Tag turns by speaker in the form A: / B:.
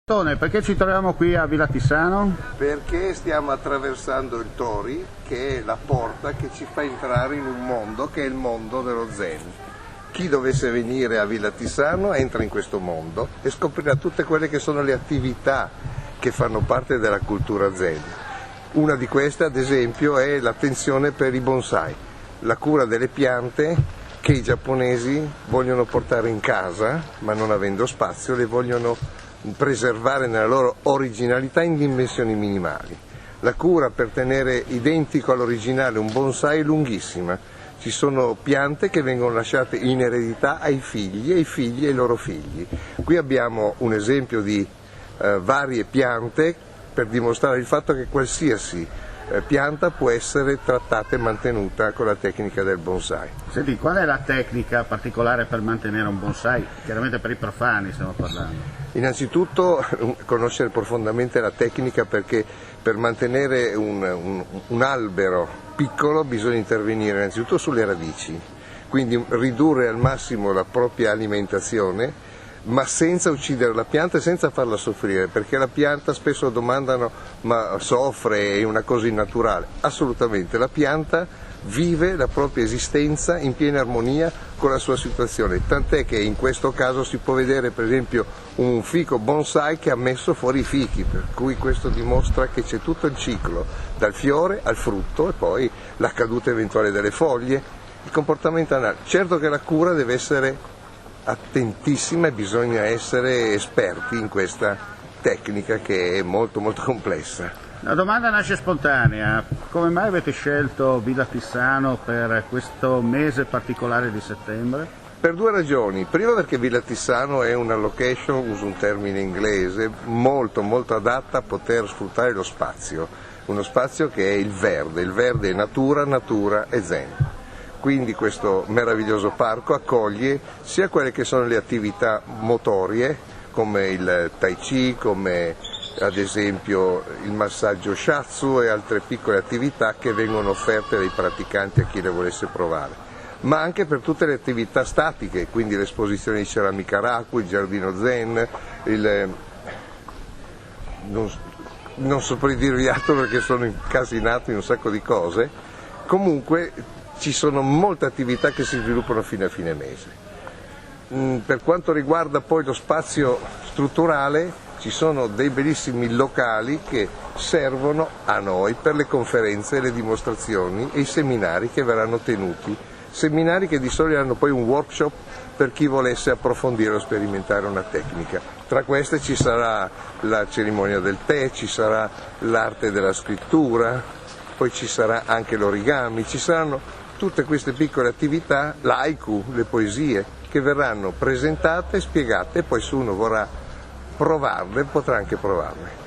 A: Perché ci troviamo qui a Villa Tissano?
B: Perché stiamo attraversando il Tori, che è la porta che ci fa entrare in un mondo che è il mondo dello Zen. Chi dovesse venire a Villa Tissano entra in questo mondo e scoprirà tutte quelle che sono le attività che fanno parte della cultura Zen. Una di queste, ad esempio, è l'attenzione per i bonsai, la cura delle piante che i giapponesi vogliono portare in casa, ma non avendo spazio le vogliono preservare nella loro originalità in dimensioni minimali. La cura per tenere identico all'originale un bonsai è lunghissima. Ci sono piante che vengono lasciate in eredità ai figli e i figli ai loro figli. Qui abbiamo un esempio di varie piante per dimostrare il fatto che qualsiasi pianta può essere trattata e mantenuta con la tecnica del bonsai.
A: Senti, qual è la tecnica particolare per mantenere un bonsai? Chiaramente per i profani stiamo parlando.
B: Innanzitutto conoscere profondamente la tecnica, perché per mantenere un albero piccolo bisogna intervenire innanzitutto sulle radici, quindi ridurre al massimo la propria alimentazione, ma senza uccidere la pianta e senza farla soffrire, perché la pianta spesso domandano ma soffre, è una cosa innaturale. Assolutamente, la pianta vive la propria esistenza in piena armonia con la sua situazione, tant'è che in questo caso si può vedere per esempio un fico bonsai che ha messo fuori i fichi, per cui questo dimostra che c'è tutto il ciclo, dal fiore al frutto e poi la caduta eventuale delle foglie, il comportamento anale. Certo che la cura deve essere attentissima e bisogna essere esperti in questa tecnica che è molto complessa.
A: La domanda nasce spontanea: come mai avete scelto Villa Tissano per questo mese particolare di settembre?
B: Per due ragioni. Prima perché Villa Tissano è una location, uso un termine inglese, molto adatta a poter sfruttare lo spazio, uno spazio che è il verde è natura e zen. Quindi questo meraviglioso parco accoglie sia quelle che sono le attività motorie, come il tai chi, come ad esempio il massaggio shiatsu e altre piccole attività che vengono offerte dai praticanti a chi le volesse provare, ma anche per tutte le attività statiche, quindi l'esposizione di ceramica Raku, il giardino Zen, non saprei dirvi altro perché sono incasinato in un sacco di cose. Comunque ci sono molte attività che si sviluppano fino a fine mese. Per quanto riguarda poi lo spazio strutturale, ci sono dei bellissimi locali che servono a noi per le conferenze, le dimostrazioni e i seminari che verranno tenuti. Seminari che di solito hanno poi un workshop per chi volesse approfondire o sperimentare una tecnica. Tra queste ci sarà la cerimonia del tè, ci sarà l'arte della scrittura, poi ci sarà anche l'origami, ci saranno tutte queste piccole attività, l'haiku, le poesie, che verranno presentate e spiegate e poi se uno vorrà provarle potrà anche provarle.